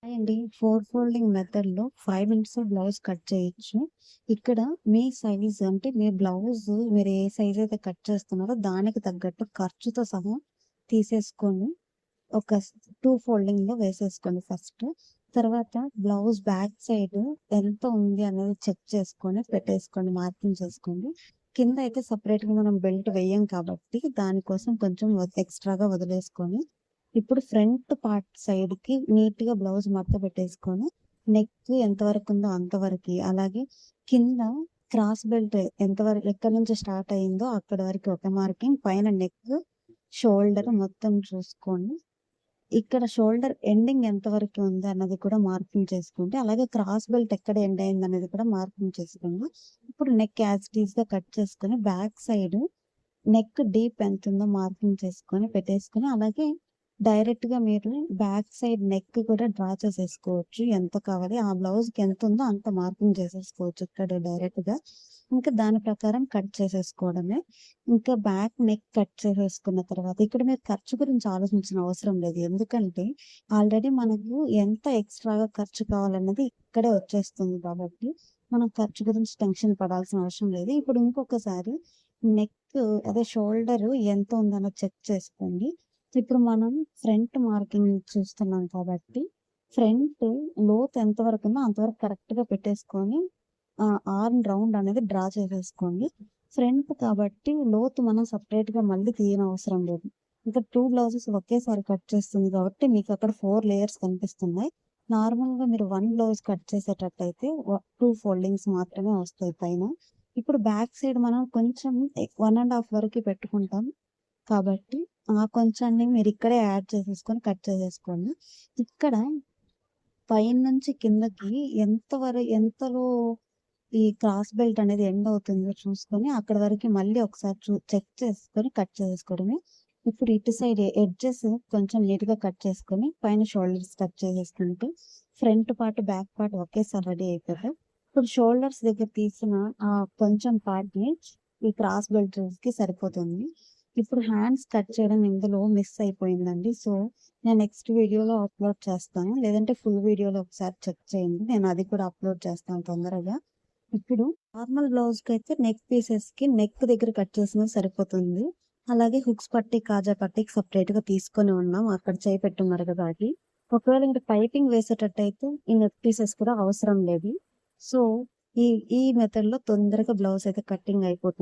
Hi అండి. 4 folding మెథడ్‌లో 5 మినిట్స్‌లో బ్లౌజ్ కట్ చేయొచ్చు. ఇక్కడ మీ సైజ్ అంటే మీ బ్లౌజ్ మీరు ఏ సైజ్ అయితే కట్ చేస్తున్నారో దానికి తగ్గట్టు ఖర్చుతో సహా తీసేసుకొని ఒక 2 ఫోల్డింగ్‌లో వేసేసుకోండి ఫస్ట్. తర్వాత బ్లౌజ్ బ్యాక్ సైడ్ ఎంత ఉంది అనేది చెక్ చేసుకొని పెట్టేసుకోండి. మార్కింగ్ చేసుకోండి. కింద అయితే సెపరేట్‌గా మనం బెల్ట్ వేయం కాబట్టి దానికోసం కొంచెం ఎక్స్‌ట్రాగా వదిలేసుకొని ఇప్పుడు ఫ్రంట్ పార్ట్ సైడ్‌కి నీట్‌గా బ్లౌజ్ మడత పెట్టేసుకొని, నెక్ ఎంతవరకు ఉందో అంతవరకి, అలాగే కింద క్రాస్ బెల్ట్ ఎక్కడి నుంచి స్టార్ట్ అయిందో అక్కడి వరకు ఒక మార్కింగ్, పైన నెక్, షోల్డర్ మొత్తం చూసుకొని, ఇక్కడ షోల్డర్ ఎండింగ్ ఎంతవరకు ఉంది అన్నది కూడా మార్కింగ్ చేసుకోండి. అలాగే క్రాస్ బెల్ట్ ఎక్కడ ఎండ్ అయిందనేది కూడా మార్కింగ్ చేసుకోండి. ఇప్పుడు నెక్ యాజ్ ఇట్ ఈస్‌గా కట్ చేసుకొని, బ్యాక్ సైడ్ నెక్ డీప్ ఎంతుందో మార్కింగ్ చేసుకొని పెట్టేసుకొని, అలాగే డైరెక్ట్‌గా మీరు బ్యాక్ సైడ్ నెక్ కూడా డ్రా చేసేసుకోవచ్చు. ఎంత కావాలి ఆ బ్లౌజ్‌కి ఎంతుందో అంత మార్కింగ్ చేసేసుకోవచ్చు ఇక్కడ డైరెక్ట్‌గా. ఇంకా దాని ప్రకారం కట్ చేసేసుకోవడమే. ఇంకా బ్యాక్ నెక్ కట్ చేసేసుకున్న తర్వాత ఇక్కడ మీరు ఖర్చు గురించి ఆలోచించిన అవసరం లేదు. ఎందుకంటే ఆల్రెడీ మనకు ఎంత ఎక్స్‌ట్రాగా ఖర్చు కావాలన్నది ఇక్కడే వచ్చేస్తుంది కాబట్టి, మనం ఖర్చు గురించి టెన్షన్ పడాల్సిన అవసరం లేదు. ఇప్పుడు ఇంకొకసారి నెక్ అదే షోల్డర్ ఎంత ఉందన్నది చెక్ చేసుకోండి. ఇప్పుడు మనం ఫ్రంట్ మార్కింగ్ చూస్తున్నాం కాబట్టి, ఫ్రంట్ లోతు ఎంత వరకు ఉందో అంతవరకు కరెక్ట్‌గా పెట్టేసుకొని ఆర్మ్ రౌండ్ అనేది డ్రా చేసేసుకోండి. ఫ్రంట్ కాబట్టి లోతు మనం సెపరేట్‌గా మళ్ళీ తీయనవసరం లేదు. ఇంకా 2 బ్లౌజెస్ ఒకేసారి కట్ చేస్తుంది కాబట్టి మీకు అక్కడ 4 లేయర్స్ కనిపిస్తున్నాయి. నార్మల్‌గా మీరు 1 బ్లౌజ్ కట్ చేసేటట్టయితే 2 ఫోల్డింగ్స్ మాత్రమే వస్తాయి పైన. ఇప్పుడు బ్యాక్ సైడ్ మనం కొంచెం 1 ½ వరకి పెట్టుకుంటాం. కాబట్టి ఆ కొంచాన్ని మీరిక్కడే యాడ్ చేసేసుకొని కట్ చేసేసుకోండి. ఇక్కడ పైనుంచి కిందకి ఎంతలో ఈ క్రాస్ బెల్ట్ అనేది ఎండ్ అవుతుందో చూసుకొని అక్కడి వరకి మళ్ళీ ఒకసారి చెక్ చేసుకొని కట్ చేసేసుకోవడమే. ఇప్పుడు ఇటు సైడ్ ఎడ్జెస్ కొంచెం నీట్‌గా కట్ చేసుకొని పైన షోల్డర్స్ కట్ చేసేసుకుంటూ ఫ్రంట్ పార్ట్, బ్యాక్ పార్ట్ ఒకేసారి రెడీ అయిపోతాయి. ఇప్పుడు షోల్డర్స్ దగ్గర తీసిన కొంచెం పార్ట్‌ని ఈ క్రాస్ బెల్ట్స్‌కి సరిపోతుంది. ఇప్పుడు హ్యాండ్స్ కట్ చేయడం ఇందులో మిస్ అయిపోయిందండి. సో, నేను నెక్స్ట్ వీడియోలో అప్‌లోడ్ చేస్తాను. లేదంటే ఫుల్ వీడియోలో ఒకసారి చెక్ చేయండి. నేను అది కూడా అప్‌లోడ్ చేస్తాను తొందరగా. ఇప్పుడు నార్మల్ బ్లౌజ్‌కైతే నెక్ పీసెస్‌కి నెక్ దగ్గర కట్ చేసినా సరిపోతుంది. అలాగే హుక్స్ పట్టి, కాజా పట్టీకి సెపరేట్‌గా తీసుకొని ఉన్నాం. అక్కడ చేయి పెట్టున్నారు కదా అది. ఒకవేళ ఇంక పైపింగ్ వేసేటట్టయితే ఈ నెక్ పీసెస్ కూడా అవసరం లేదు. సో, ఈ ఈ మెథడ్‌లో తొందరగా బ్లౌజ్ అయితే కటింగ్ అయిపోతుంది.